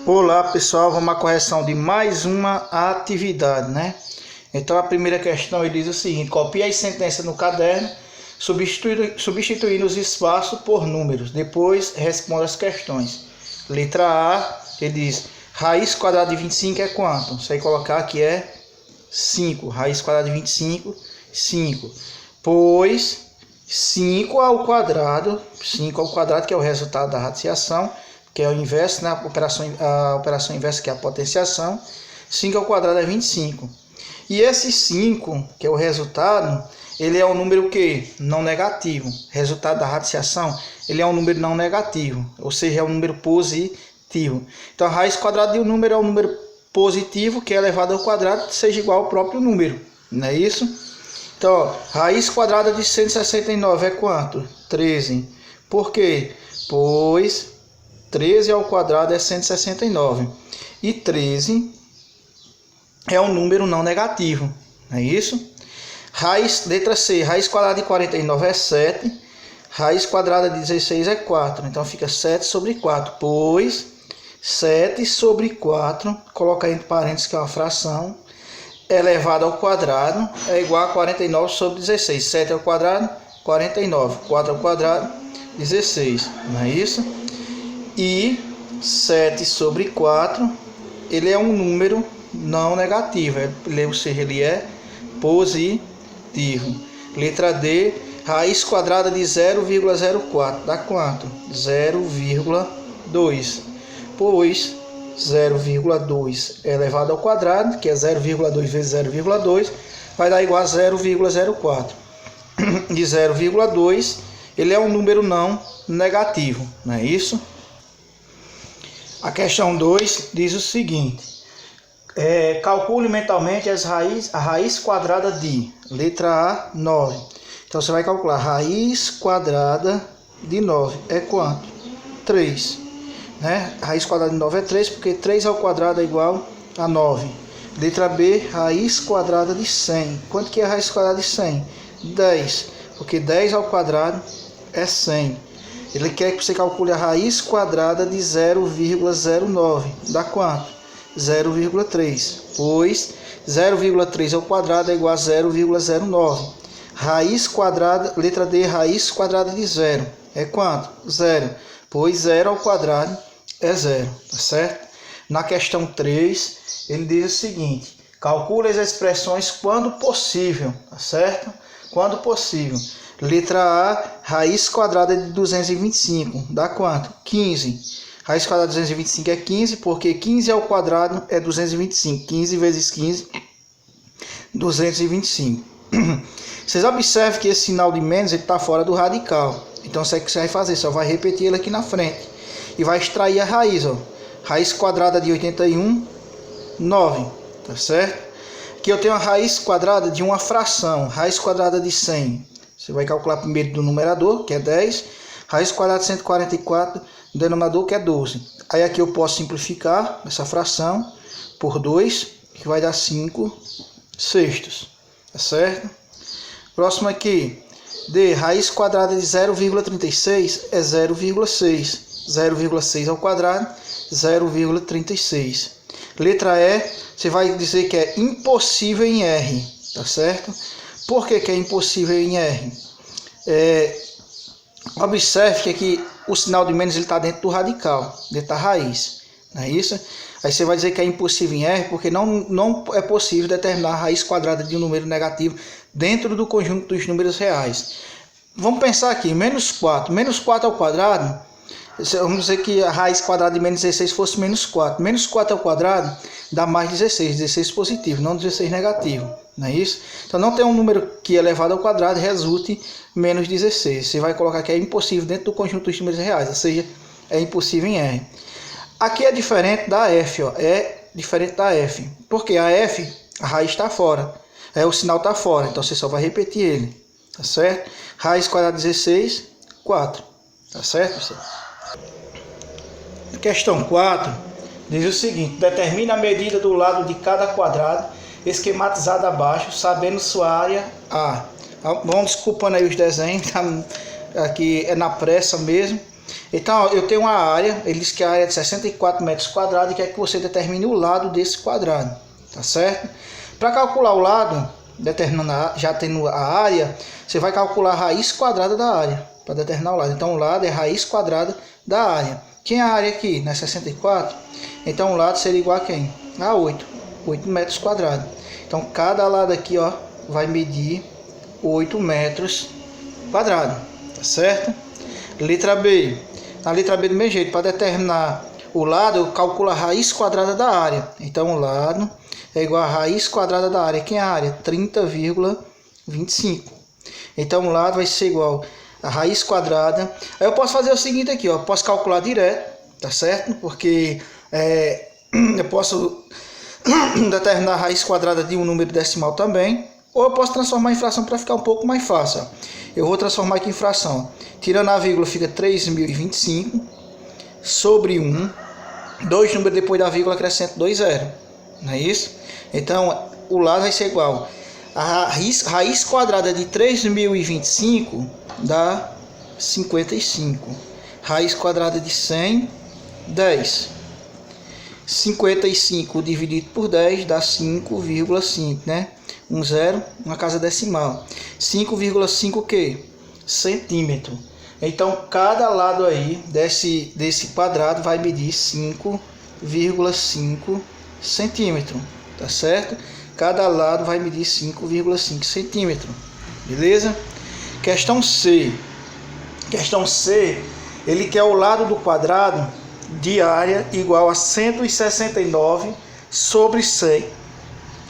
Olá pessoal, vamos à correção de mais uma atividade, né? Então a primeira questão ele diz o seguinte: copie as sentenças no caderno, substituindo os espaços por números. Depois responda as questões. Letra A, ele diz: raiz quadrada de 25 é quanto? Você vai colocar que é 5. Raiz quadrada de 25, 5. Pois 5 ao quadrado que é o resultado da radiciação, que é o inverso, né? A operação inversa, que é a potenciação. 5 ao quadrado é 25. E esse 5, que é o resultado, ele é um número que? Não negativo. Resultado da radiciação, ele é um número não negativo, ou seja, é um número positivo. Então a raiz quadrada de um número é um número positivo que é elevado ao quadrado, seja igual ao próprio número, não é isso? Então, ó, raiz quadrada de 169 é quanto? 13. Por quê? Pois 13 ao quadrado é 169. E 13 é um número não negativo, não é isso? Letra C, raiz quadrada de 49 é 7. Raiz quadrada de 16 é 4. Então fica 7 sobre 4. Pois 7 sobre 4, coloca entre parênteses que é uma fração, elevado ao quadrado é igual a 49 sobre 16. 7 ao quadrado, 49. 4 ao quadrado, 16. Não é isso? E 7 sobre 4, ele é um número não negativo, ou seja, ele é positivo. Letra D, raiz quadrada de 0,04 dá quanto? 0,2. Pois 0,2 é elevado ao quadrado, que é 0,2 vezes 0,2, vai dar igual a 0,04. De 0,2, ele é um número não negativo, não é isso? A questão 2 diz o seguinte: calcule mentalmente a raiz quadrada de, letra A, 9. Então você vai calcular raiz quadrada de 9 é quanto? 3. Né? Raiz quadrada de 9 é 3, porque 3 ao quadrado é igual a 9. Letra B, raiz quadrada de 100. Quanto que é a raiz quadrada de 100? 10, porque 10 ao quadrado é 100. Ele quer que você calcule a raiz quadrada de 0,09. Dá quanto? 0,3. Pois 0,3 ao quadrado é igual a 0,09. Raiz quadrada, letra D, raiz quadrada de 0. É quanto? 0. Pois 0 ao quadrado é 0. Tá certo? Na questão 3, ele diz o seguinte: calcule as expressões quando possível. Tá certo? Quando possível. Letra A, raiz quadrada de 225. Dá quanto? 15. Raiz quadrada de 225 é 15, porque 15 ao quadrado é 225. 15 vezes 15, 225. Vocês observam que esse sinal de menos está fora do radical. Então, o que você vai fazer? Só vai repetir ele aqui na frente. E vai extrair a raiz. Ó. Raiz quadrada de 81, 9. Tá certo? Aqui eu tenho a raiz quadrada de uma fração. Raiz quadrada de 100. Você vai calcular primeiro do numerador, que é 10. Raiz quadrada de 144, do denominador, que é 12. Aí aqui eu posso simplificar essa fração por 2, que vai dar 5 sextos. Tá certo? Próximo aqui. D, raiz quadrada de 0,36 é 0,6. 0,6 ao quadrado, 0,36. Letra E, você vai dizer que é impossível em R. Tá certo? Por que é impossível em R? Observe que aqui o sinal de menos está dentro do radical, dentro da raiz. Não é isso? Aí você vai dizer que é impossível em R porque não é possível determinar a raiz quadrada de um número negativo dentro do conjunto dos números reais. Vamos pensar aqui, menos 4. Menos 4 ao quadrado, vamos dizer que a raiz quadrada de menos 16 fosse menos 4. Menos 4 ao quadrado dá mais 16. 16 positivo, não 16 negativo. Não é isso? Então não tem um número que elevado ao quadrado resulte menos 16. Você vai colocar que é impossível dentro do conjunto dos números reais, ou seja, é impossível em R. Aqui é diferente da F, ó. É diferente da F. Porque a F, a raiz está fora. O sinal está fora, então você só vai repetir ele. Tá certo? Raiz quadrada de 16, 4. Tá certo, pessoal? Questão 4 diz o seguinte: determina a medida do lado de cada quadrado esquematizado abaixo, sabendo sua área A. Vamos desculpando aí os desenhos, aqui é na pressa mesmo. Então, ó, eu tenho uma área, ele diz que a área é de 64 metros quadrados e quer que você determine o lado desse quadrado, tá certo? Para calcular o lado, determinando já tendo a área, você vai calcular a raiz quadrada da área, para determinar o lado. Então, o lado é raiz quadrada da área. Quem é a área aqui? Não é 64? Então, o lado seria igual a quem? A 8 metros quadrados. Então, cada lado aqui, ó, vai medir 8 metros quadrados, tá certo? Letra B. Na letra B do mesmo jeito, para determinar o lado, eu calculo a raiz quadrada da área. Então, o lado é igual a raiz quadrada da área. Quem é a área? 30,25. Então, o lado vai ser igual a raiz quadrada. Aí eu posso fazer o seguinte aqui, ó, posso calcular direto, tá certo? Porque eu posso determinar a raiz quadrada de um número decimal também. Ou eu posso transformar em fração para ficar um pouco mais fácil. Ó. Eu vou transformar aqui em fração. Tirando a vírgula fica 3.025 sobre 1. 2 números depois da vírgula acrescento 2 zeros. Não é isso? Então, o lado vai ser igual. A raiz quadrada de 3.025 dá 55. Raiz quadrada de 100, 10. 55 dividido por 10 dá 5,5, né? Um zero, uma casa decimal. 5,5 o quê? Centímetro. Então, cada lado aí desse quadrado vai medir 5,5 centímetro, tá certo? Cada lado vai medir 5,5 centímetro, beleza? Questão C. Questão C, ele quer o lado do quadrado de área igual a 169 sobre 100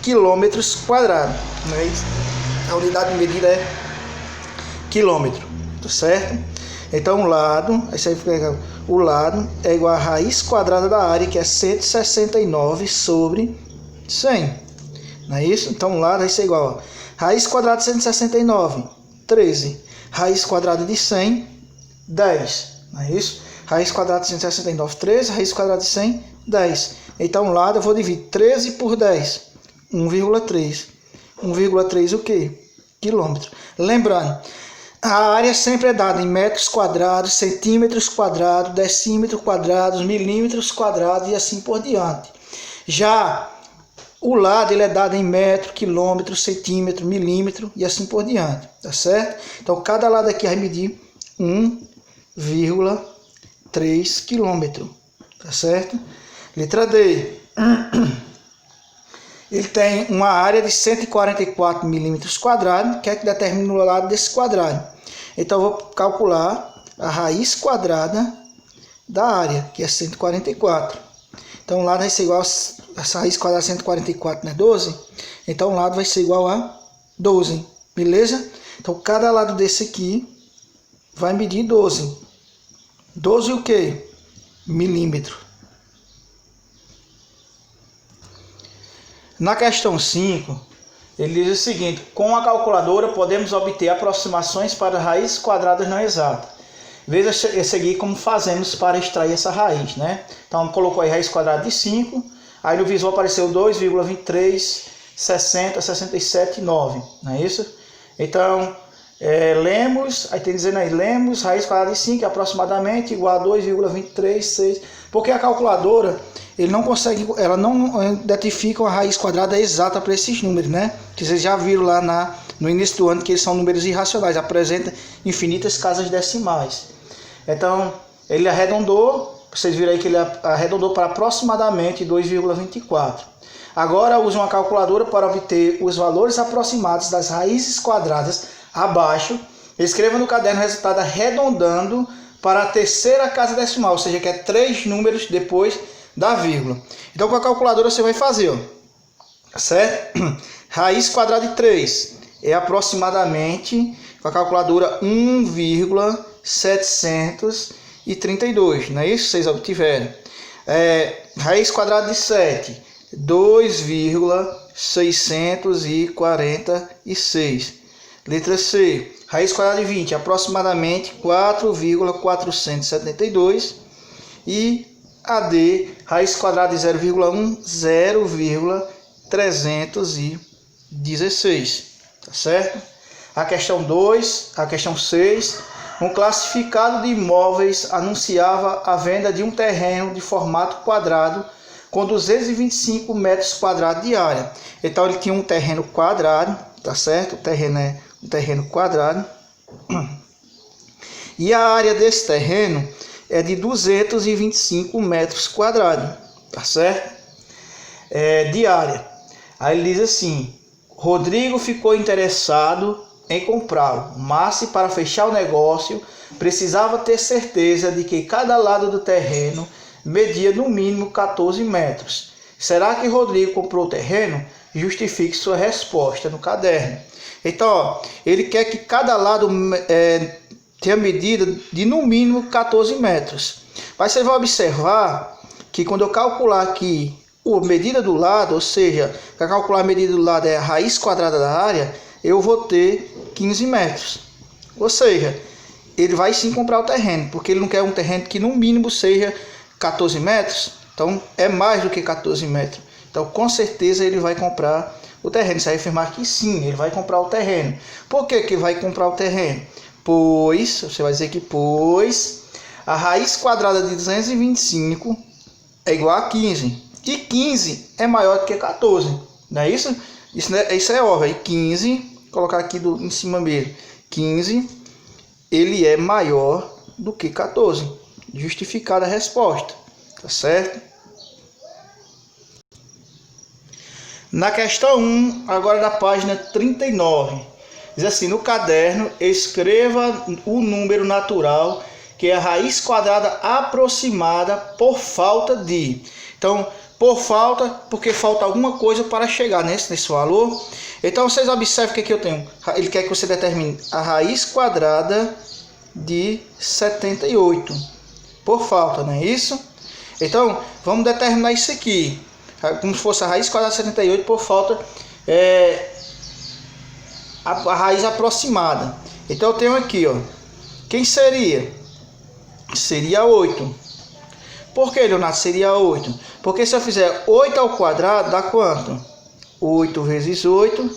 quilômetros quadrados. Não é isso? A unidade de medida é quilômetro, tá certo? Então o lado é igual a raiz quadrada da área, que é 169 sobre 100. Não é isso? Então o lado vai ser igual a raiz quadrada de 169, 13. Raiz quadrada de 100, 10. Não é isso? Raiz quadrada de 169, 13. Raiz quadrada de 100, 10. Então o lado eu vou dividir 13 por 10. 1,3. 1,3 o quê? Quilômetro. Lembrando, a área sempre é dada em metros quadrados, centímetros quadrados, decímetros quadrados, milímetros quadrados e assim por diante. Já o lado ele é dado em metro, quilômetro, centímetro, milímetro e assim por diante, tá certo? Então cada lado aqui vai medir 1,3 quilômetro, tá certo? Letra D. Ele tem uma área de 144 milímetros quadrados, que é que determina o lado desse quadrado. Então, eu vou calcular a raiz quadrada da área, que é 144. Então, o lado vai ser igual a essa raiz quadrada de 144, né? 12. Então, o lado vai ser igual a 12, beleza? Então, cada lado desse aqui vai medir 12. 12 o quê? Milímetro. Na questão 5, ele diz o seguinte: com a calculadora podemos obter aproximações para raízes quadradas não exatas. Veja a seguir como fazemos para extrair essa raiz, né? Então, colocou aí raiz quadrada de 5, aí no visual apareceu 2,23, 60, 67, 9, não é isso? Então, lemos, aí tem dizendo aí, lemos raiz quadrada de 5 é aproximadamente igual a 2,236, porque a calculadora ela não identifica a raiz quadrada exata para esses números, né? Que vocês já viram lá no início do ano que eles são números irracionais, apresentam infinitas casas decimais. Então, ele arredondou, vocês viram aí que ele arredondou para aproximadamente 2,24. Agora, use uma calculadora para obter os valores aproximados das raízes quadradas abaixo. Escreva no caderno o resultado arredondando para a terceira casa decimal, ou seja, que é 3 números depois da vírgula. Então, com a calculadora você vai fazer, ó, certo? Raiz quadrada de 3 é aproximadamente, com a calculadora, 1,732, não é isso? Vocês obtiveram. Raiz quadrada de 7, 2,646. Letra C. Raiz quadrada de 20, aproximadamente 4,472. E a D, raiz quadrada de 0,1, 0,316. Tá certo? A questão 2, a questão 6, Um classificado de imóveis anunciava a venda de um terreno de formato quadrado com 225 metros quadrados de área. Então ele tinha um terreno quadrado, tá certo? O terreno é um terreno quadrado. E a área desse terreno é de 225 metros quadrados, tá certo? De área. Aí ele diz assim: Rodrigo ficou interessado em comprá-lo, mas para fechar o negócio precisava ter certeza de que cada lado do terreno media no mínimo 14 metros. Será que Rodrigo comprou o terreno? Justifique sua resposta no caderno. Então, ó, ele quer que cada lado tenha medida de no mínimo 14 metros. Mas você vai observar que quando eu calcular aqui a medida do lado, ou seja, para calcular a medida do lado é a raiz quadrada da área, eu vou ter 15 metros. Ou seja, ele vai sim comprar o terreno, porque ele não quer um terreno que no mínimo seja 14 metros. Então é mais do que 14 metros. Então com certeza ele vai comprar o terreno. Isso vai afirmar que sim, ele vai comprar o terreno. Por que que vai comprar o terreno? Pois, você vai dizer que a raiz quadrada de 225 é igual a 15. E 15 é maior do que 14. Não é isso? Isso é óbvio. E 15, colocar aqui em cima mesmo. 15, ele é maior do que 14. Justificada a resposta. Tá certo? Na questão 1, agora da página 39. Diz assim: no caderno, escreva o número natural que é a raiz quadrada aproximada por falta de. Então, por falta, porque falta alguma coisa para chegar nesse valor. Então, vocês observem o que aqui eu tenho. Ele quer que você determine a raiz quadrada de 78. Por falta, não é isso? Então, vamos determinar isso aqui. Como se fosse a raiz quadrada de 78 por falta, a raiz aproximada. Então, eu tenho aqui, ó. Quem seria? Seria 8. Por que, Leonardo, seria 8? Porque se eu fizer 8 ao quadrado, dá quanto? 8 vezes 8,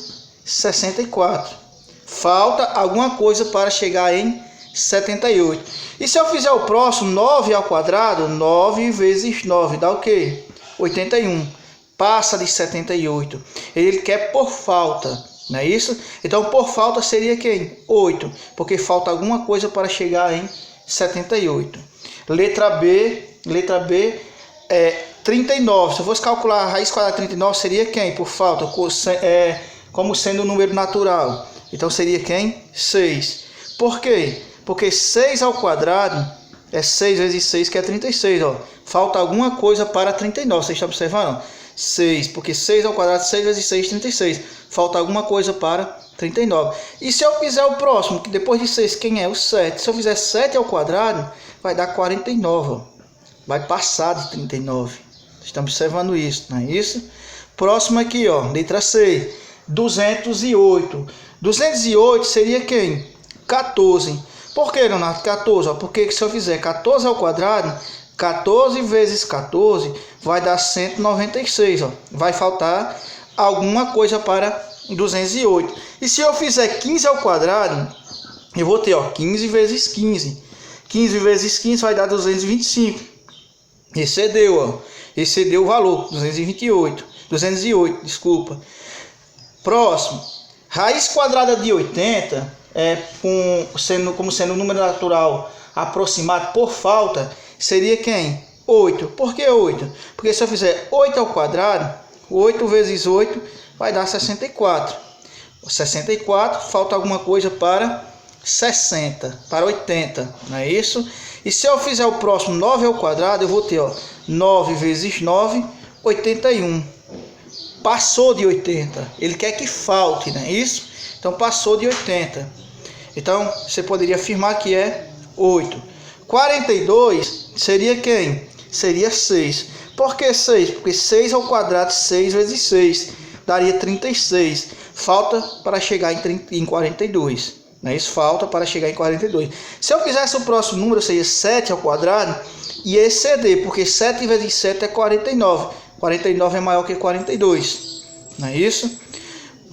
64. Falta alguma coisa para chegar em 78. E se eu fizer o próximo, 9 ao quadrado, 9 vezes 9, dá o quê? 81. Passa de 78. Ele quer por falta, não é isso? Então, por falta seria quem? 8. Porque falta alguma coisa para chegar em 78. Letra B é 39. Se eu fosse calcular a raiz quadrada de 39, seria quem? Por falta, como sendo um número natural. Então seria quem? 6. Por quê? Porque 6 ao quadrado é 6 vezes 6, que é 36. Ó. Falta alguma coisa para 39. Vocês estão observando? 6, porque 6 ao quadrado, 6 vezes 6, 36. Falta alguma coisa para 39. E se eu fizer o próximo, que depois de 6, quem é? O 7. Se eu fizer 7 ao quadrado, vai dar 49. Ó. Vai passar de 39. Estamos observando isso, não é isso? Próximo aqui, ó, letra C. 208. 208 seria quem? 14. Por que, Leonardo? 14. Ó, porque se eu fizer 14 ao quadrado, 14 vezes 14 vai dar 196. Ó. Vai faltar alguma coisa para 208. E se eu fizer 15 ao quadrado, eu vou ter, ó, 15 vezes 15. 15 vezes 15 vai dar 225. Excedeu, ó. Excedeu o valor, 208, desculpa. Próximo. Raiz quadrada de 80, como sendo um número natural aproximado por falta, seria quem? 8. Por que 8? Porque se eu fizer 8 ao quadrado, 8 vezes 8 vai dar 64. 64, falta alguma coisa para 60, para 80, não é isso? E se eu fizer o próximo 9 ao quadrado, eu vou ter, ó, 9 vezes 9, 81. Passou de 80. Ele quer que falte, não é isso? Então passou de 80. Então você poderia afirmar que é 8. 42 seria quem? Seria 6. Por que 6? Porque 6 ao quadrado, 6 vezes 6, daria 36. Falta para chegar em 42. Não é isso? Falta para chegar em 42. Se eu fizesse o próximo número, seria 7 ao quadrado, ia exceder, porque 7 vezes 7 é 49. 49 é maior que 42. Não é isso?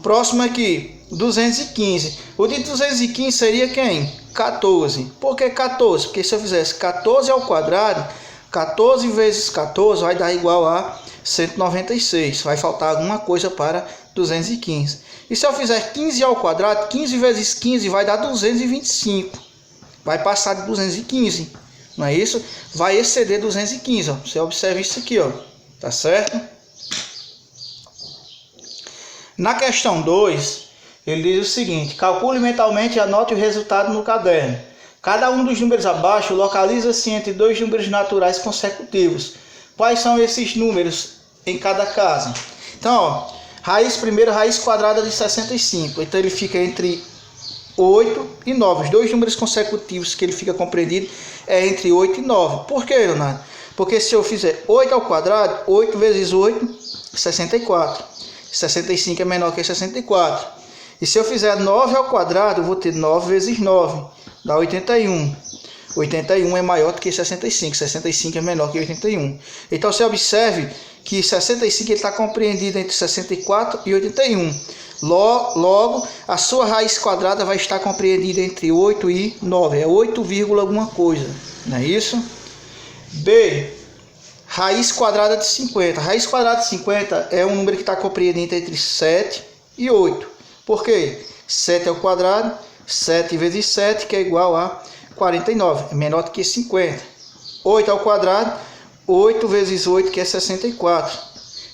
Próximo aqui, 215. O de 215 seria quem? 14. Por que 14? Porque se eu fizesse 14 ao quadrado, 14 vezes 14 vai dar igual a 196. Vai faltar alguma coisa para 215. E se eu fizer 15 ao quadrado, 15 vezes 15 vai dar 225. Vai passar de 215. Não é isso? Vai exceder 215. Ó. Você observa isso aqui, ó. Tá certo? Na questão 2, ele diz o seguinte: calcule mentalmente e anote o resultado no caderno. Cada um dos números abaixo localiza-se entre dois números naturais consecutivos. Quais são esses números em cada caso? Então, ó, raiz quadrada de 65. Então ele fica entre 8 e 9. Os dois números consecutivos que ele fica compreendido é entre 8 e 9. Por que, Leonardo? Porque se eu fizer 8 ao quadrado, 8 vezes 8, 64. 65 é menor que 64. E se eu fizer 9 ao quadrado, eu vou ter 9 vezes 9, dá 81. 81 é maior do que 65. 65 é menor que 81. Então você observe que 65 está compreendido entre 64 e 81. Logo, a sua raiz quadrada vai estar compreendida entre 8 e 9. É 8, alguma coisa. Não é isso? B. Raiz quadrada de 50. Raiz quadrada de 50 é um número que está compreendido entre 7 e 8. Por quê? 7 ao quadrado, 7 vezes 7, que é igual a 49. É menor do que 50. 8 ao quadrado, 8 vezes 8, que é 64.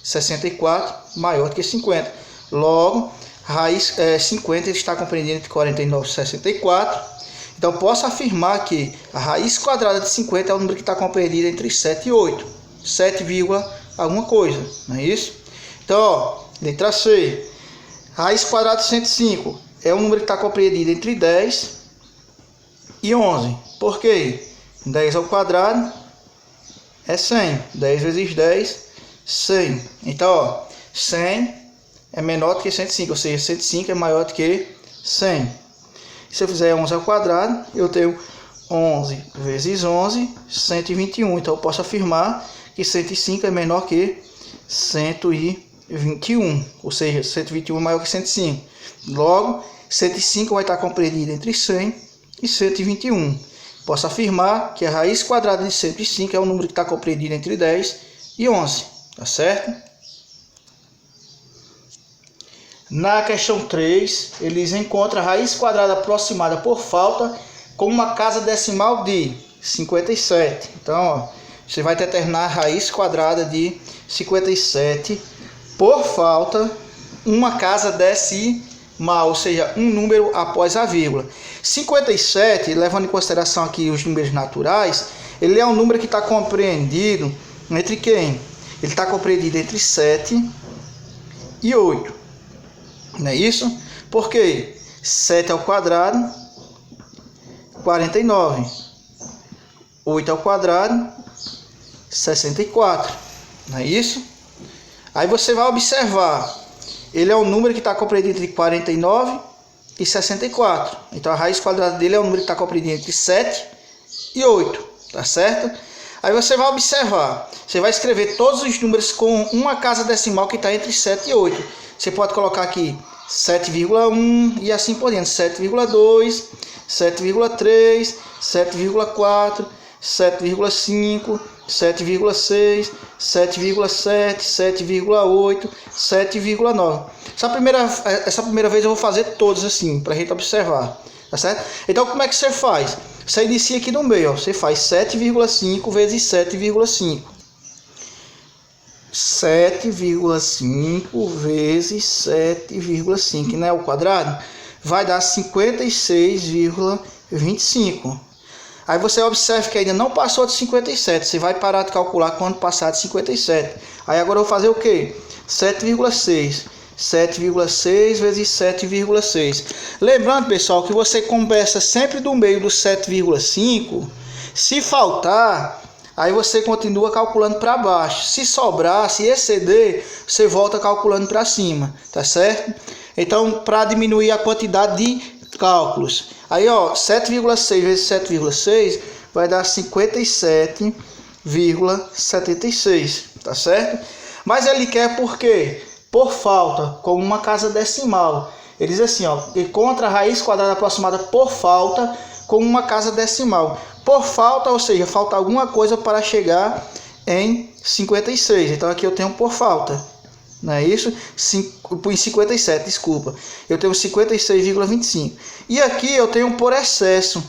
64 maior do que 50. Logo, raiz 50 está compreendido entre 49 e 64. Então, posso afirmar que a raiz quadrada de 50 é o número que está compreendido entre 7 e 8. 7, alguma coisa, não é isso? Então, ó, letra C. Raiz quadrada de 105 é um número que está compreendido entre 10 e 11. Por quê? 10 ao quadrado é 100. 10 vezes 10, 100. Então, ó, 100 é menor do que 105, ou seja, 105 é maior do que 100. Se eu fizer 11 ao quadrado, eu tenho 11 vezes 11, 121. Então, eu posso afirmar que 105 é menor que 121. Ou seja, 121 é maior que 105. Logo, 105 vai estar compreendido entre 100 e 121. Posso afirmar que a raiz quadrada de 105 é um número que está compreendido entre 10 e 11. Tá certo? Na questão 3, eles encontram a raiz quadrada aproximada por falta com uma casa decimal de 57. Então, ó, você vai determinar a raiz quadrada de 57 por falta, uma casa decimal, ou seja, um número após a vírgula. 57, levando em consideração aqui os números naturais, ele é um número que está compreendido entre quem? Ele está compreendido entre 7 e 8. Não é isso? Por quê? 7 ao quadrado, 49. 8 ao quadrado, 64. Não é isso? Aí você vai observar. Ele é um número que está compreendido entre 49 e 64. Então a raiz quadrada dele é um número que está compreendido entre 7 e 8. Tá certo? Aí você vai observar. Você vai escrever todos os números com uma casa decimal que está entre 7 e 8. Você pode colocar aqui 7,1 e assim por diante. 7,2, 7,3, 7,4, 7,5, 7,6, 7,7, 7,8, 7,9. Essa primeira vez eu vou fazer todos assim, para a gente observar. Tá certo? Então, como é que você faz? Você inicia aqui no meio, ó. Você faz 7,5 vezes 7,5. 7,5 vezes 7,5, né? O quadrado vai dar 56,25. Aí você observa que ainda não passou de 57. Você vai parar de calcular quando passar de 57. Aí agora eu vou fazer o quê? 7,6. 7,6 vezes 7,6. Lembrando, pessoal, que você começa sempre do meio do 7,5. Se faltar, aí você continua calculando para baixo. Se sobrar, se exceder, você volta calculando para cima, tá certo? Então, para diminuir a quantidade de cálculos. Aí, ó, 7,6 vezes 7,6 vai dar 57,76, tá certo? Mas ele quer por quê? Por falta, com uma casa decimal. Ele diz assim, ó, encontra a raiz quadrada aproximada por falta com uma casa decimal. Por falta, ou seja, falta alguma coisa para chegar em 56. Então aqui eu tenho por falta, não é isso? Em 57, desculpa. Eu tenho 56,25. E aqui eu tenho por excesso.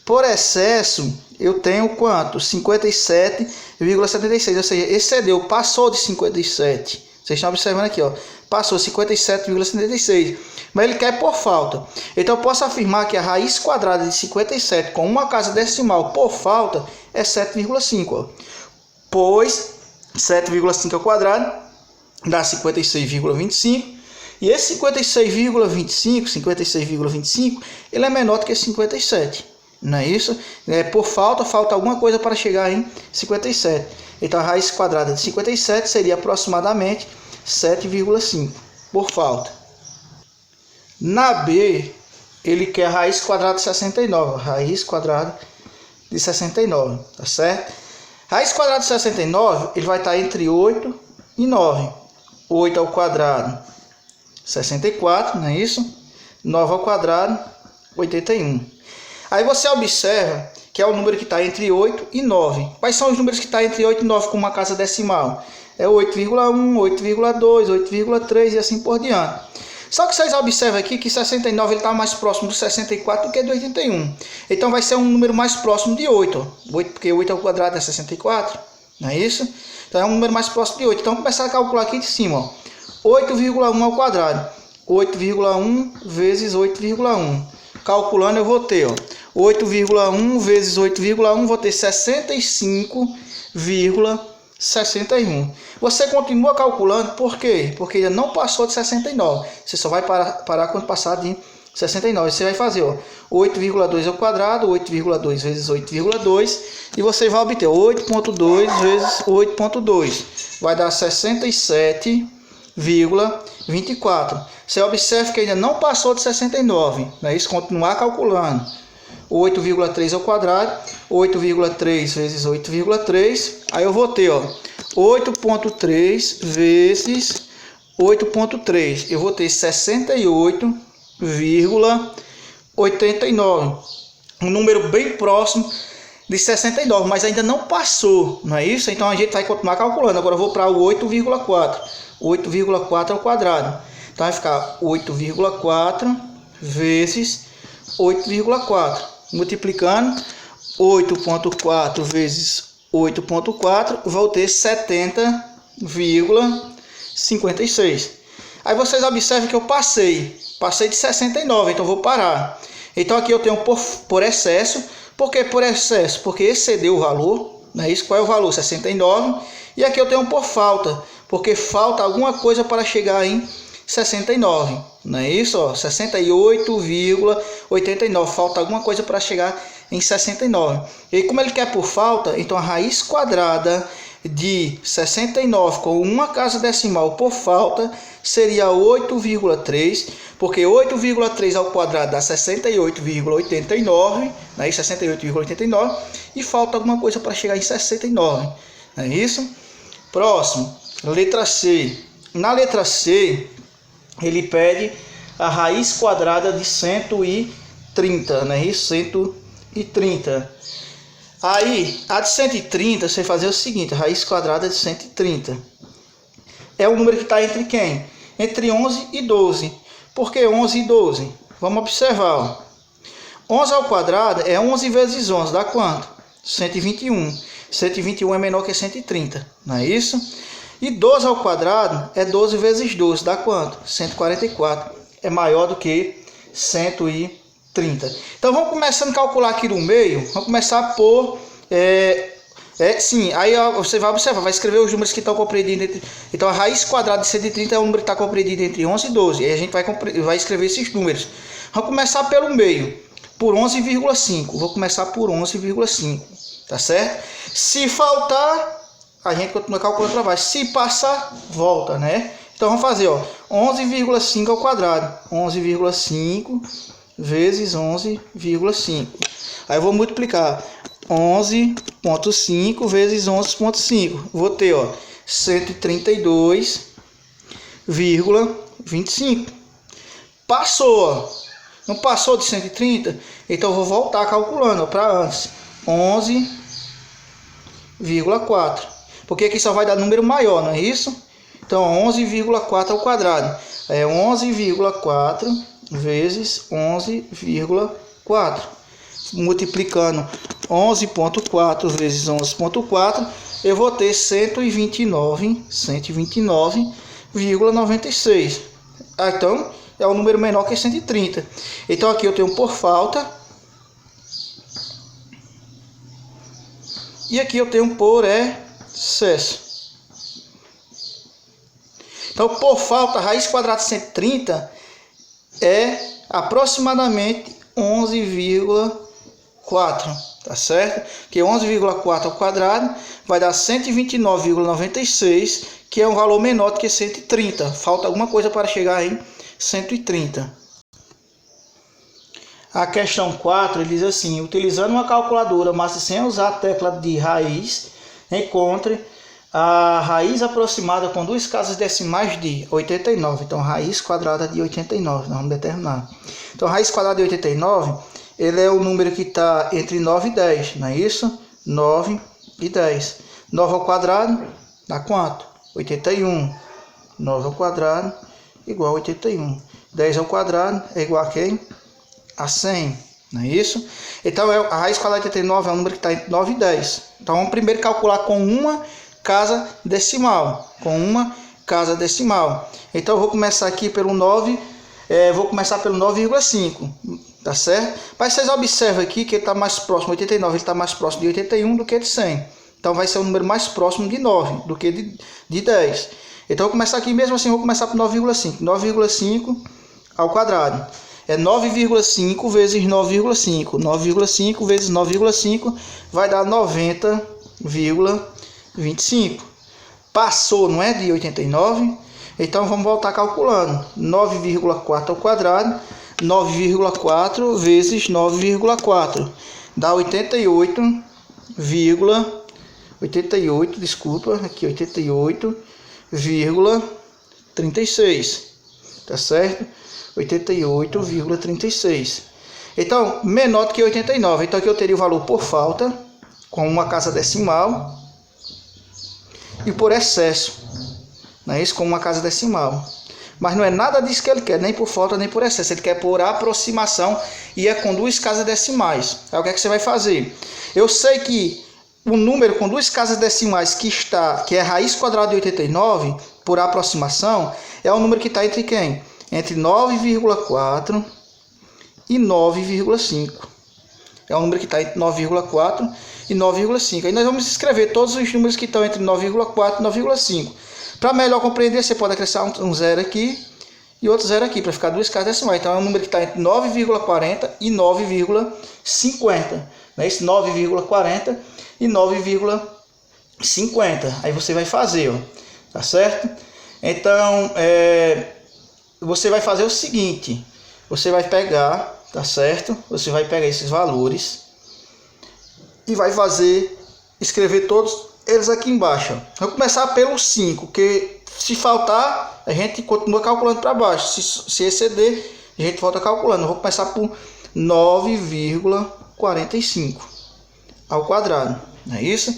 Por excesso, eu tenho quanto? 57,76. Ou seja, excedeu, passou de 57. Vocês estão observando aqui, ó. Passou 57,76. Mas ele quer por falta. Então eu posso afirmar que a raiz quadrada de 57 com uma casa decimal por falta é 7,5. Pois 7,5 ao quadrado dá 56,25. E esse 56,25, ele é menor do que 57. Não é isso? Por falta alguma coisa para chegar em 57. Então a raiz quadrada de 57 seria aproximadamente 7,5 por falta. Na B, ele quer a raiz quadrada de 69. Raiz quadrada de 69, tá certo? Raiz quadrada de 69, ele vai estar entre 8 e 9. 8 ao quadrado, 64, não é isso? 9 ao quadrado, 81. Aí você observa que é o número que está entre 8 e 9. Quais são os números que estão entre 8 e 9 com uma casa decimal? É 8,1, 8,2, 8,3 e assim por diante. Só que vocês observam aqui que 69 está mais próximo do 64 do que do 81. Então vai ser um número mais próximo de 8. Ó. 8 porque 8 ao quadrado é 64, não é isso? Então é um número mais próximo de 8. Então vamos começar a calcular aqui de cima. 8,1 ao quadrado. 8,1 vezes 8,1. Calculando eu vou ter, ó, 8,1 vezes 8,1, vou ter 65,61. Você continua calculando, por quê? Porque ainda não passou de 69. Você só vai parar quando passar de 69. Você vai fazer, ó, 8,2 ao quadrado, 8,2 vezes 8,2, e você vai obter 8,2 vezes 8,2. Vai dar 67,24. Você observa que ainda não passou de 69, né? Isso, continuar calculando. 8,3 ao quadrado, 8,3 vezes 8,3, aí eu vou ter, ó, 8,3 vezes 8,3, eu vou ter 68,89, um número bem próximo de 69, mas ainda não passou, não é isso? Então a gente vai continuar calculando. Agora eu vou para o 8,4, 8,4 ao quadrado, então vai ficar 8,4 vezes 8,4, multiplicando 8,4 vezes 8,4, vou ter 70,56. Aí vocês observam que eu passei de 69, então vou parar. Então aqui eu tenho por excesso. Por que por excesso? Porque excedeu o valor, não é isso? Qual é o valor? 69. E aqui eu tenho por falta, porque falta alguma coisa para chegar em 69, não é isso? 68,89, falta alguma coisa para chegar em 69. E como ele quer por falta, então a raiz quadrada de 69 com uma casa decimal por falta seria 8,3, porque 8,3 ao quadrado dá 68,89, né? 68,89, e falta alguma coisa para chegar em 69, não é isso? Próximo, letra C. Na letra C, ele pede a raiz quadrada de 130, né? Isso, 130. Aí, a de 130, você fazer o seguinte, a raiz quadrada de 130. É o número que está entre quem? Entre 11 e 12. Por que 11 e 12? Vamos observar, ó. 11 ao quadrado é 11 vezes 11, dá quanto? 121. 121 é menor que 130, não é isso? E 12 ao quadrado é 12 vezes 12, dá quanto? 144. É maior do que 130. Então vamos começando a calcular aqui no meio. Vamos começar por... sim, aí você vai observar, vai escrever os números que estão compreendidos entre... Então a raiz quadrada de 130 é o número que está compreendido entre 11 e 12. E aí a gente vai escrever esses números. Vamos começar pelo meio, por 11,5. Vou começar por 11,5, tá certo? Se faltar, a gente continua calculando para baixo. Se passar, volta, né? Então vamos fazer, ó, 11,5 ao quadrado. 11,5 vezes 11,5. Aí eu vou multiplicar 11,5 vezes 11,5. Vou ter, ó, 132,25. passou, ó. Não passou de 130? Então eu vou voltar calculando para antes. 11,4. Porque aqui só vai dar número maior, não é isso? Então 11,4 ao quadrado. É 11,4 vezes 11,4. Multiplicando 11,4 vezes 11,4, eu vou ter 129,96. Então, é um número menor que 130. Então, aqui eu tenho por falta. E aqui eu tenho por excesso. Então, por falta, a raiz quadrada de 130 é aproximadamente 11,4, tá certo? Que 11,4 ao quadrado vai dar 129,96, que é um valor menor do que 130. Falta alguma coisa para chegar em 130. A questão 4 ele diz assim: utilizando uma calculadora, mas sem usar a tecla de raiz, encontre a raiz aproximada com duas casas decimais de 89. Então, raiz quadrada de 89, nós vamos determinar. Então, raiz quadrada de 89, ele é o número que está entre 9 e 10, não é isso? 9 e 10. 9 ao quadrado dá quanto? 81. 9 ao quadrado igual a 81. 10 ao quadrado é igual a quem? A 100, não é isso? Então, a raiz quadrada de 89 é um número que está entre 9 e 10. Então, vamos primeiro calcular com uma casa decimal. Com uma casa decimal. Então, eu vou começar aqui pelo 9, vou começar pelo 9,5, tá certo? Mas vocês observam aqui que ele está mais próximo, 89, ele está mais próximo de 81 do que de 100. Então, vai ser um número mais próximo de 9 do que de 10. Então, eu vou começar aqui, mesmo assim, eu vou começar por 9,5. 9,5 ao quadrado. É 9,5 vezes 9,5. 9,5 vezes 9,5 vai dar 90,25. Passou, não é? De 89. Então, vamos voltar calculando. 9,4 ao quadrado. 9,4 vezes 9,4. Dá 88, desculpa, aqui 88,36. Tá certo? 88,36. Então, menor do que 89. Então, aqui eu teria o valor por falta, com uma casa decimal, e por excesso, não é isso? Com uma casa decimal. Mas não é nada disso que ele quer, nem por falta, nem por excesso. Ele quer por aproximação e é com duas casas decimais. Aí o que é que você vai fazer? Eu sei que o número com duas casas decimais que é a raiz quadrada de 89, por aproximação, é o número que está entre quem? Entre 9,4 e 9,5. É um número que está entre 9,4 e 9,5. Aí nós vamos escrever todos os números que estão entre 9,4 e 9,5. Para melhor compreender, você pode acrescentar um zero aqui e outro zero aqui, para ficar duas casas decimais. Então é um número que está entre 9,40 e 9,50. Não é isso? 9,40 e 9,50. Aí você vai fazer, ó, tá certo? Então, você vai fazer o seguinte: você vai pegar, tá certo? Você vai pegar esses valores e vai escrever todos eles aqui embaixo. Vou começar pelo 5, que se faltar, a gente continua calculando para baixo. Se exceder, a gente volta calculando. Vou começar por 9,45 ao quadrado, não é isso?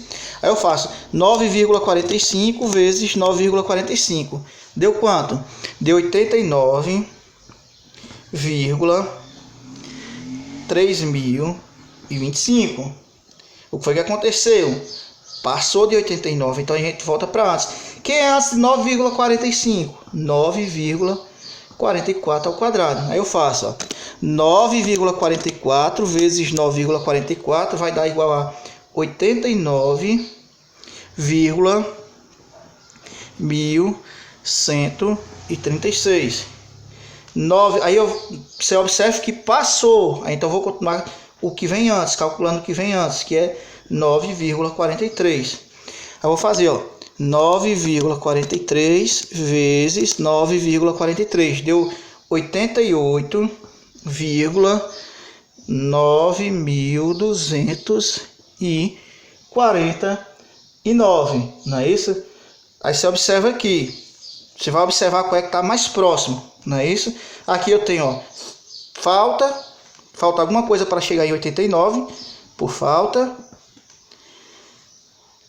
Aí eu faço 9,45 vezes 9,45. Deu quanto? Deu 89,3025. O que foi que aconteceu? Passou de 89, então a gente volta para antes. Quem é antes de 9,45? 9,44 ao quadrado. Aí eu faço, 9,44 vezes 9,44 vai dar igual a 89.1136. Aí você observa que passou. Aí então eu vou continuar o que vem antes, calculando o que vem antes, que é 9,43. Eu vou fazer, 9,43 vezes 9,43 deu 88.9.249, não é isso? Aí você observa aqui, você vai observar qual é que está mais próximo. não é isso? Aqui eu tenho, ó, falta alguma coisa para chegar em 89, por falta.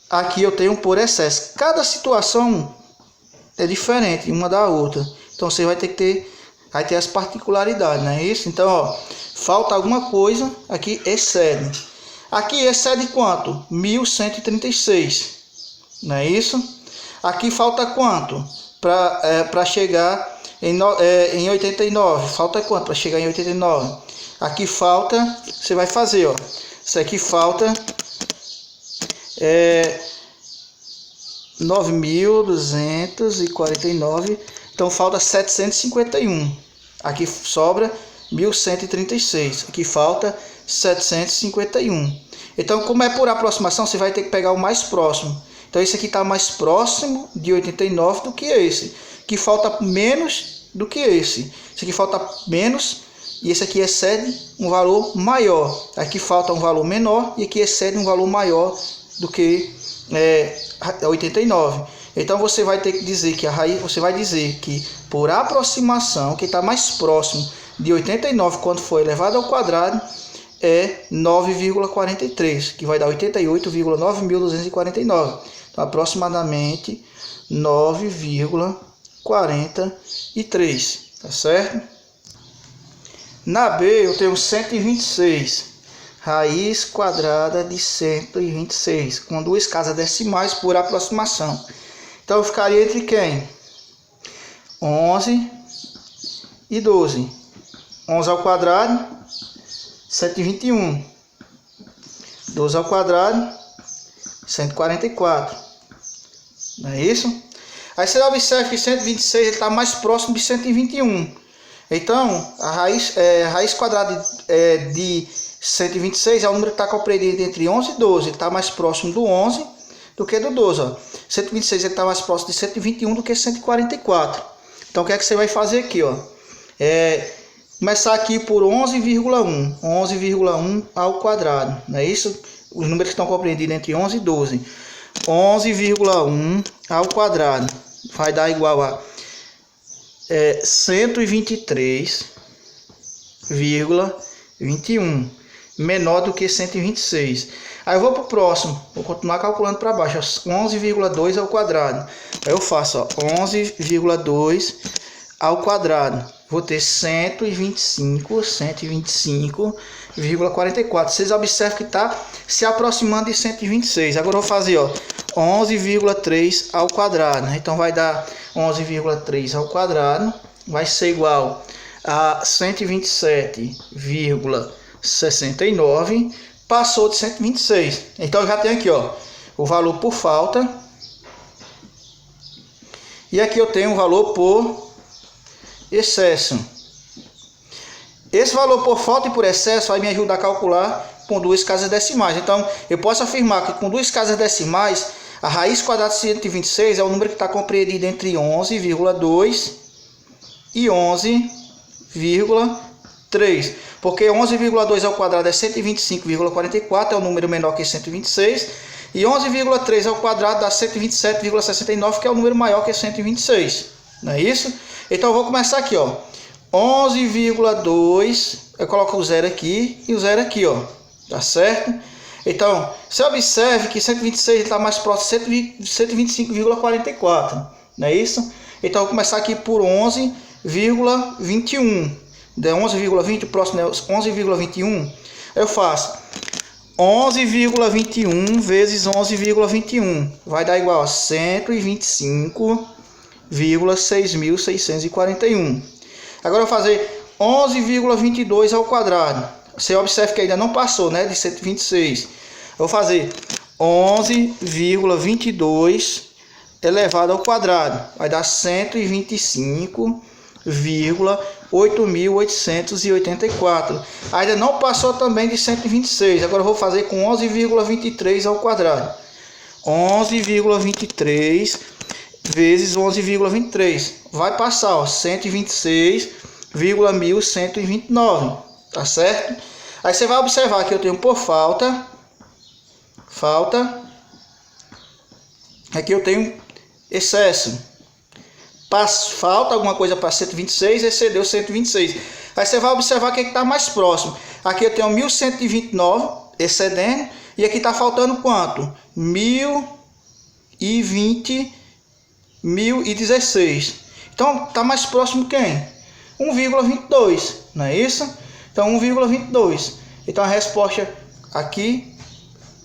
Aqui eu tenho por excesso. Cada situação é diferente uma da outra. Então você vai ter as particularidades, não é isso? Então, ó, falta alguma coisa, aqui excede. Aqui excede quanto? 1136, não é isso? Aqui falta quanto para chegar em 89? Falta quanto para chegar em 89? Aqui falta, você vai fazer, ó. Isso aqui falta 9.249, então falta 751. Aqui sobra 1136, aqui falta 751. Então, como é por aproximação, você vai ter que pegar o mais próximo. Então, esse aqui está mais próximo de 89 do que esse, que falta menos do que esse. Esse aqui falta menos e esse aqui excede um valor maior. Aqui falta um valor menor e aqui excede um valor maior do que 89. Então você vai ter que dizer que a raiz, você vai dizer que por aproximação, que está mais próximo de 89 quando for elevado ao quadrado, é 9,43, que vai dar 88,9249. Então aproximadamente 9,43, tá certo? Na B eu tenho 126. Raiz quadrada de 126, com duas casas decimais por aproximação. Então, eu ficaria entre quem? 11 e 12. 11 ao quadrado, 121. 12 ao quadrado, 144. Não é isso? Aí você observa que 126 está mais próximo de 121. Então, a raiz quadrada de 126 é o número que está compreendido entre 11 e 12. Ele está mais próximo do 11 do que do 12. Ó. 126 está mais próximo de 121 do que 144. Então, o que é que você vai fazer aqui? Ó? Começar aqui por 11,1. 11,1 ao quadrado. Não é isso? Os números que estão compreendidos entre 11 e 12. 11,1 ao quadrado vai dar igual a 123,21. Menor do que 126. Aí eu vou para o próximo, vou continuar calculando para baixo, 11,2 ao quadrado. Aí eu faço 11,2 ao quadrado, vou ter 125,44. Vocês observam que está se aproximando de 126. Agora eu vou fazer 11,3 ao quadrado. Então vai dar 11,3 ao quadrado, vai ser igual a 127,69, passou de 126. Então eu já tenho aqui o valor por falta, e aqui eu tenho o valor por excesso. Esse valor por falta e por excesso vai me ajudar a calcular com duas casas decimais. Então eu posso afirmar que com duas casas decimais a raiz quadrada de 126 é o número que está compreendido entre 11,2 e 11,3. Porque 11,2 ao quadrado é 125,44, é o número menor que 126. E 11,3 ao quadrado dá 127,69, que é o número maior que 126. Não é isso? Então eu vou começar aqui, 11,2, eu coloco o zero aqui e o zero aqui, tá certo? Então, você observe que 126 está mais próximo de 125,44, não é isso? Então eu vou começar aqui por 11,21. De 11,20, o próximo é 11,21. Eu faço 11,21 vezes 11,21. Vai dar igual a 125,6.641. Agora eu vou fazer 11,22 ao quadrado. Você observa que ainda não passou, né, de 126. Eu vou fazer 11,22 elevado ao quadrado. Vai dar 125,8.884. Ainda não passou também de 126. Agora eu vou fazer com 11,23 ao quadrado. 11,23 vezes 11,23. Vai passar, 126,1129. Tá certo? Aí você vai observar que eu tenho por falta. Aqui eu tenho excesso. falta alguma coisa para 126, excedeu 126. Aí você vai observar que está mais próximo. Aqui eu tenho 1129 excedendo, e aqui está faltando quanto? 1016. Então está mais próximo quem? 1,22, não é isso? Então 1,22. Então a resposta aqui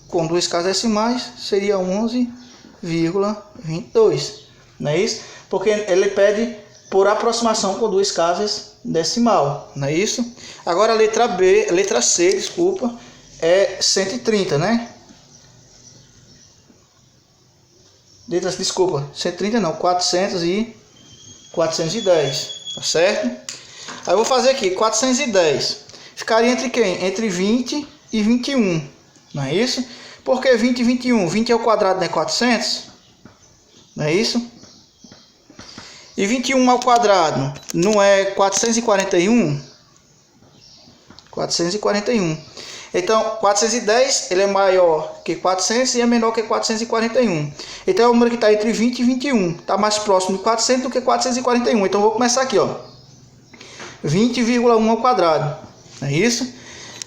com duas casas decimais seria 11,22, não é isso? Porque ele pede por aproximação com duas casas decimal, não é isso? Agora a letra C, desculpa, é 130, né? Desculpa, 130 não, 410, tá certo? Aí eu vou fazer aqui, 410, ficaria entre quem? Entre 20 e 21, não é isso? Por que 20 e 21? 20 ao quadrado não é 400, não é isso? E 21 ao quadrado não é 441? 441. Então, 410 ele é maior que 400 e é menor que 441. Então, é o número que está entre 20 e 21. Está mais próximo de 400 do que 441. Então, eu vou começar aqui, ó. 20,1 ao quadrado. É isso?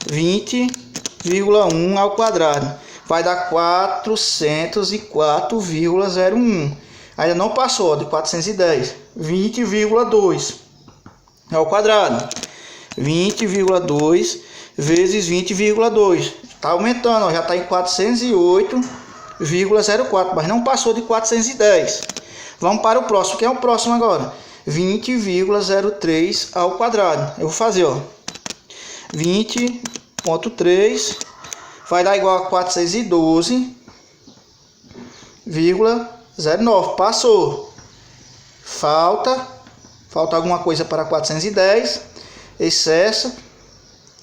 20,1 ao quadrado. Vai dar 404,01. Ainda não passou de 410. 20,2 ao quadrado. 20,2 vezes 20,2. Está aumentando, ó, já está em 408,04, mas não passou de 410. Vamos para o próximo. Quem é o próximo agora? 20,03 ao quadrado. Eu vou fazer, ó. 20,3 vai dar igual a 412,09. Passou. Falta alguma coisa para 410.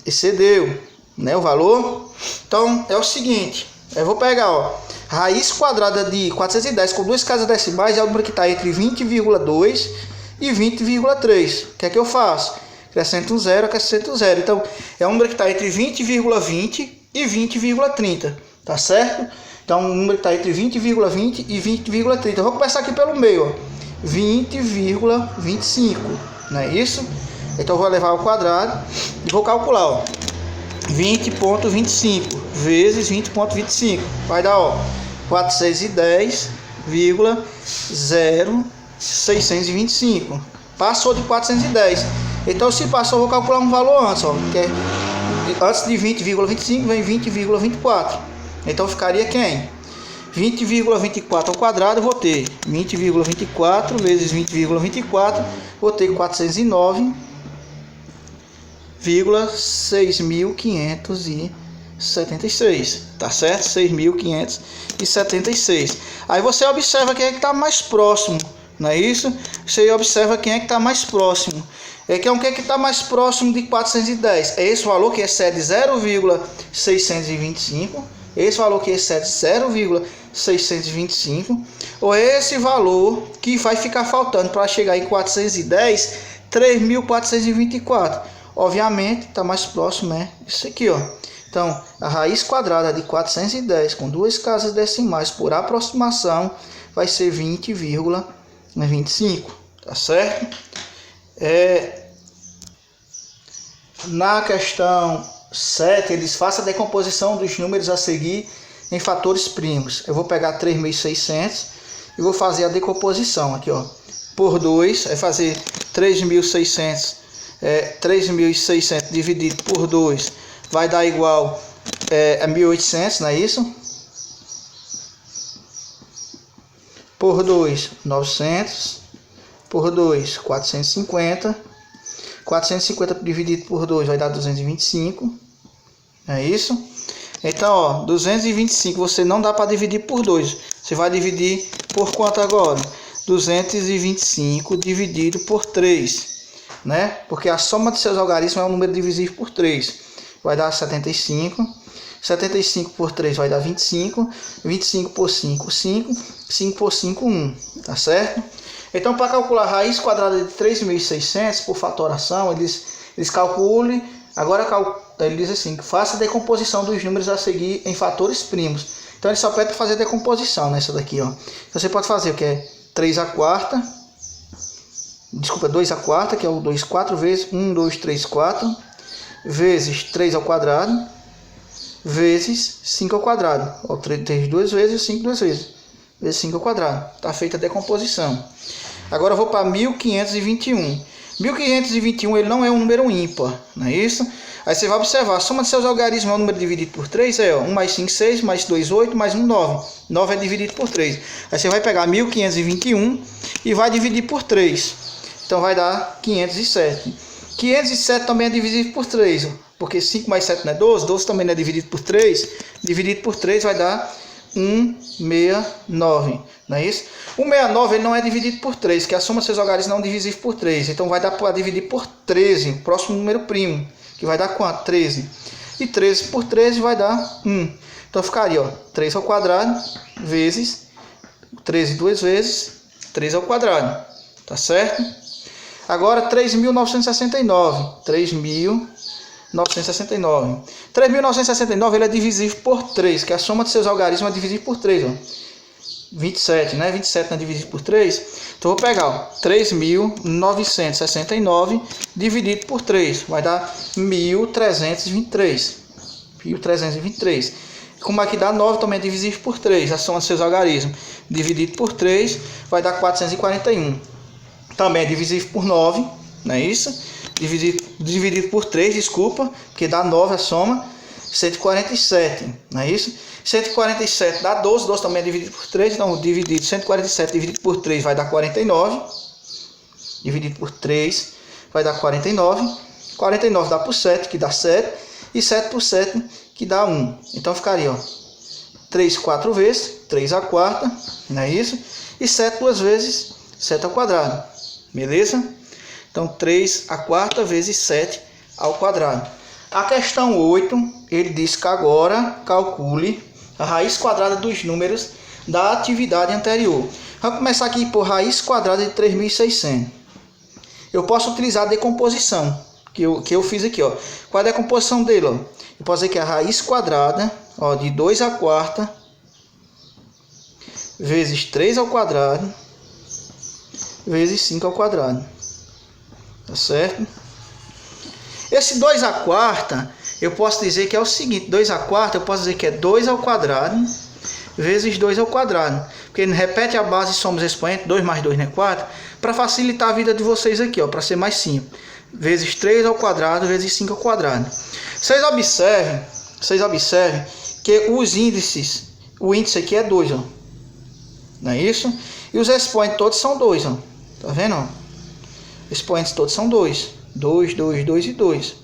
Excedeu, né, o valor. Então é o seguinte, eu vou pegar, ó, raiz quadrada de 410 com duas casas decimais é o número que está entre 20,2 e 20,3. O que é que eu faço? Acrescento um zero, acrescento um zero. Então é um número que está entre 20,20 e 20,30, tá certo? Então um número que está entre 20,20 e 20,30. Eu vou começar aqui pelo meio, ó, 20,25, não é isso? Então eu vou levar ao quadrado e vou calcular, ó, 20,25 vezes 20,25 vai dar, ó, 410,0625. Passou de 410. Então se passou, eu vou calcular um valor antes, ó, que é antes de 20,25 vem 20,24. Então ficaria quem? 20,24 ao quadrado, eu vou ter 20,24 vezes 20,24, vou ter 409,6576, tá certo? 6.576. Aí você observa quem é que está mais próximo, não é isso? Você observa quem é que está mais próximo. É que está mais próximo de 410. É esse valor que excede 0,625. Esse valor que excede 0,625. Ou esse valor que vai ficar faltando para chegar em 410, 3.424. Obviamente, está mais próximo, né? Isso aqui, ó. Então, a raiz quadrada de 410 com duas casas decimais por aproximação vai ser 20,25, tá certo? Na questão 7, eles façam a decomposição dos números a seguir em fatores primos. Eu vou pegar 3.600 e vou fazer a decomposição aqui, ó. Por 2, vai fazer 3.600 dividido por 2 vai dar igual a 1.800, não é isso? Por 2, 900. Por 2, 450. 450 dividido por 2 vai dar 225. É isso? Então, ó, 225 você não dá para dividir por 2. Você vai dividir por quanto agora? 225 dividido por 3, né? Porque a soma de seus algarismos é um número divisível por 3. Vai dar 75. 75 por 3 vai dar 25. 25 por 5, 5. 5 por 5, 1. Tá certo? Então, para calcular a raiz quadrada de 3.600 por fatoração, eles calculem. Agora, ele diz assim: faça a decomposição dos números a seguir em fatores primos. Então, ele só pede fazer a decomposição nessa daqui, ó. Então, você pode fazer o que é 3 a quarta desculpa, 2 à quarta, que é o 2 4 vezes 1, 2, 3, 4, vezes 3 ao quadrado, vezes 5 ao quadrado. Ó, 3 duas vezes, 5 duas vezes. Vezes 5 ao quadrado. Está feita a decomposição. Agora eu vou para 1521. 1521 ele não é um número ímpar, não é isso? Aí você vai observar, a soma de seus algarismos é um número dividido por 3, é ó, 1 mais 5, 6, mais 2, 8, mais 1, 9. 9 é dividido por 3. Aí você vai pegar 1521 e vai dividir por 3. Então vai dar 507. 507 também é dividido por 3, porque 5 mais 7 não é 12, 12 também não é dividido por 3. Dividido por 3 vai dar 169, não é isso? 169 ele não é dividido por 3, que a soma de seus algarismos não é divisível por 3. Então vai dar para dividir por 13, próximo número primo, que vai dar quanto? 13. E 13 por 13 vai dar 1. Então ficaria, ó, 3 ao quadrado vezes 13 duas vezes 3 ao quadrado. Tá certo? Agora 3.969. 3.969. 3.969 ele é divisível por 3, que a soma de seus algarismos é divisível por 3, ó. 27, né? 27 não é dividido por 3. Então eu vou pegar, ó, 3.969 dividido por 3. Vai dar 1.323. 1.323. Como aqui dá 9, também é divisível por 3. A soma de seus algarismos dividido por 3 vai dar 441. Também é divisível por 9, não é isso? Dividido por 3, desculpa, porque dá 9 a soma, 147, não é isso? 147 dá 12, 12 também é dividido por 3, então 147 dividido por 3 vai dar 49, dividido por 3 vai dar 49, 49 dá por 7, que dá 7, e 7 por 7, que dá 1. Então ficaria, ó, 3 4 vezes, 3 à quarta, não é isso? E 7 duas vezes, 7 ao quadrado, beleza? Então 3 à quarta vezes 7 ao quadrado. A questão 8, ele diz que agora calcule a raiz quadrada dos números da atividade anterior. Vamos começar aqui por raiz quadrada de 3.600. Eu posso utilizar a decomposição que eu fiz aqui, ó. Qual é a decomposição dele, ó? Eu posso dizer que é a raiz quadrada, ó, de 2 à quarta vezes 3 ao quadrado vezes 5 ao quadrado. Tá certo? Esse 2 à quarta, eu posso dizer que é o seguinte, 2 à quarta, eu posso dizer que é 2 ao quadrado vezes 2 ao quadrado. Porque ele repete a base e soma os expoentes, 2 mais 2 não é 4, para facilitar a vida de vocês aqui, ó, para ser mais simples. Vezes 3 ao quadrado vezes 5 ao quadrado. Vocês observem que os índices, o índice aqui é 2, ó. Não é isso? E os expoentes todos são 2, ó. Tá vendo, ó? Expoentes todos são 2. 2, 2, 2 e 2.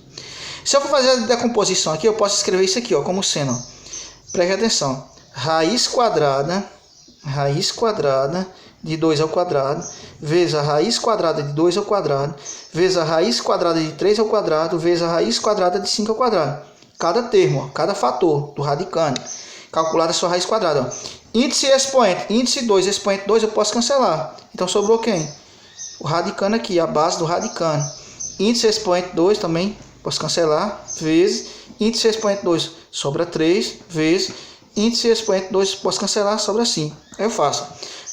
Se eu for fazer a decomposição aqui, eu posso escrever isso aqui, ó, como sendo, ó, preste atenção, raiz quadrada de 2 ao quadrado, vezes a raiz quadrada de 2 ao quadrado, vezes a raiz quadrada de 3 ao quadrado, vezes a raiz quadrada de 5 ao quadrado. Cada termo, ó, cada fator do radicando. Calculada a sua raiz quadrada, ó. Índice e expoente. Índice 2, expoente 2 eu posso cancelar. Então sobrou quem? O radicando aqui, a base do radicando. Índice e expoente 2 também posso cancelar. Vezes. Índice e expoente 2 sobra 3. Vezes. Índice e expoente 2 posso cancelar, sobra 5. Aí eu faço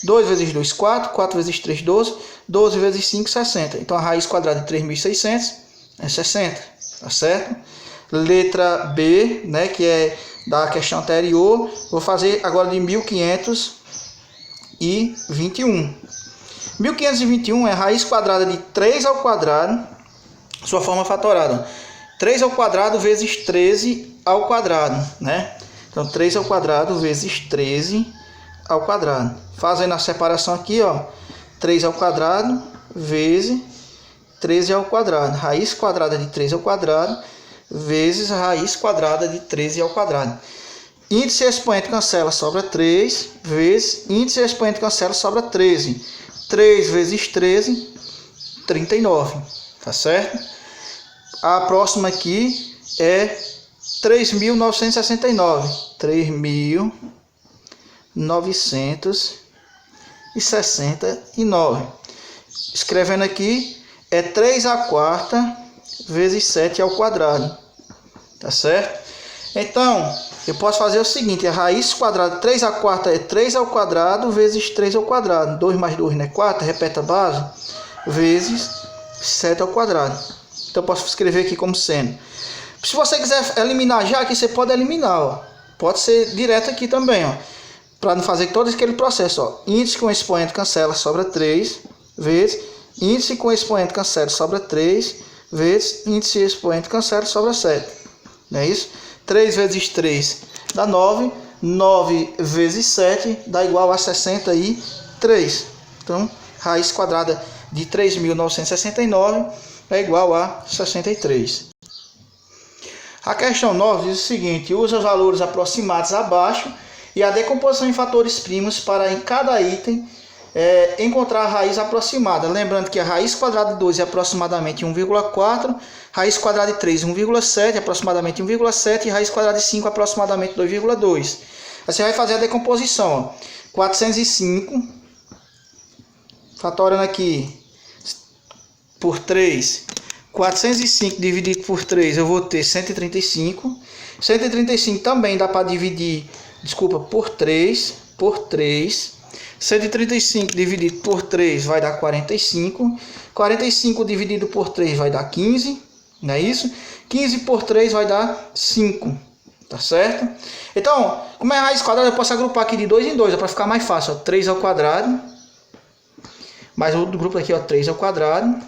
2 vezes 2, 4. 4 vezes 3, 12. 12 vezes 5, 60. Então a raiz quadrada de 3.600 é 60. Tá certo? Letra B, né, que é da questão anterior. Vou fazer agora de 1521. 1521 é a raiz quadrada de 3 ao quadrado, sua forma fatorada. 3 ao quadrado vezes 13 ao quadrado, né? Então 3 ao quadrado vezes 13 ao quadrado. Fazendo a separação aqui, ó. 3 ao quadrado vezes 13 ao quadrado. Raiz quadrada de 3 ao quadrado vezes a raiz quadrada de 13 ao quadrado. Índice e expoente cancela, sobra 3, vezes índice e expoente cancela, sobra 13. 3 vezes 13, 39, tá certo? A próxima aqui é 3.969. 3.969. Escrevendo aqui, é 3 à quarta vezes 7 ao quadrado, tá certo? Então, eu posso fazer o seguinte, a raiz quadrada, 3 à quarta é 3 ao quadrado vezes 3 ao quadrado. 2 mais 2 não é 4, repete a base. vezes 7 ao quadrado. Então eu posso escrever aqui como sendo. Se você quiser eliminar já aqui, você pode eliminar, ó. Pode ser direto aqui também, ó. Para não fazer todo aquele processo, ó. Índice com expoente cancela, sobra 3 vezes. Índice com expoente cancela, sobra 3 vezes. Índice e expoente cancela, sobra 7. Não é isso? 3 vezes 3 dá 9. 9 vezes 7 dá igual a 63. Então, raiz quadrada de 3.969 é igual a 63. A questão 9 diz o seguinte: usa os valores aproximados abaixo e a decomposição em fatores primos para em cada item encontrar a raiz aproximada. Lembrando que a raiz quadrada de 2 é aproximadamente 1,4, raiz quadrada de 3 1,7, aproximadamente 1,7 e raiz quadrada de 5 aproximadamente 2,2. Aí você vai fazer a decomposição, ó. 405, fatorando aqui por 3, 405 dividido por 3, eu vou ter 135. 135 também dá para dividir, por 3, 135 dividido por 3 vai dar 45. 45 dividido por 3 vai dar 15, não é isso? 15 por 3 vai dar 5, tá certo? Então, como é a raiz quadrada, eu posso agrupar aqui de 2 em 2, para ficar mais fácil, ó. 3 ao quadrado, mais outro grupo aqui, ó, 3 ao quadrado,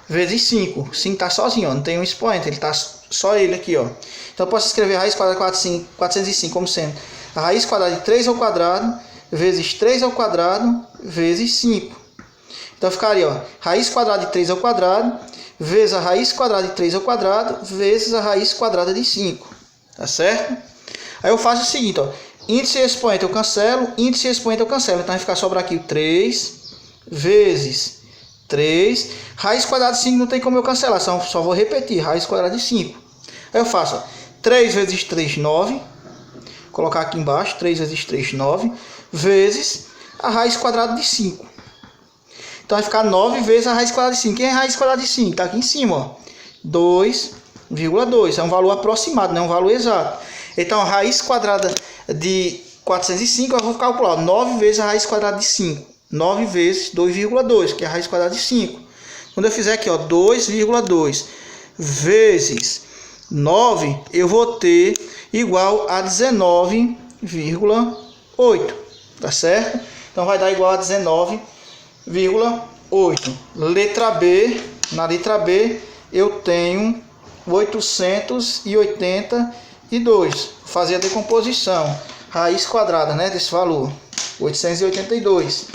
vezes 5. 5 está sozinho, ó, não tem um expoente, ele está só ele aqui, ó. Então eu posso escrever a raiz quadrada de 405 como sendo a raiz quadrada de 3 ao quadrado vezes 3 ao quadrado vezes 5. Então ficaria, ó, raiz quadrada de 3 ao quadrado vezes a raiz quadrada de 3 ao quadrado vezes a raiz quadrada de 5. Tá certo? Aí eu faço o seguinte, ó, índice e expoente eu cancelo, índice e expoente eu cancelo. Então vai ficar sobrar aqui 3 vezes 3. Raiz quadrada de 5 não tem como eu cancelar, só vou repetir, raiz quadrada de 5. Aí eu faço, ó, 3 vezes 3, 9. Colocar aqui embaixo, 3 vezes 3, 9. Vezes a raiz quadrada de 5. Então vai ficar 9 vezes a raiz quadrada de 5. Quem é a raiz quadrada de 5? Está aqui em cima, ó. 2,2. É um valor aproximado, não é um valor exato. Então a raiz quadrada de 405, eu vou calcular, ó, 9 vezes a raiz quadrada de 5. 9 vezes 2,2, que é a raiz quadrada de 5. Quando eu fizer aqui, ó, 2,2 vezes 9, eu vou ter igual a 19,8. Tá certo? Então vai dar igual a 19,8. Letra B. Na letra B eu tenho 882. Vou fazer a decomposição. Raiz quadrada, né, desse valor. 882.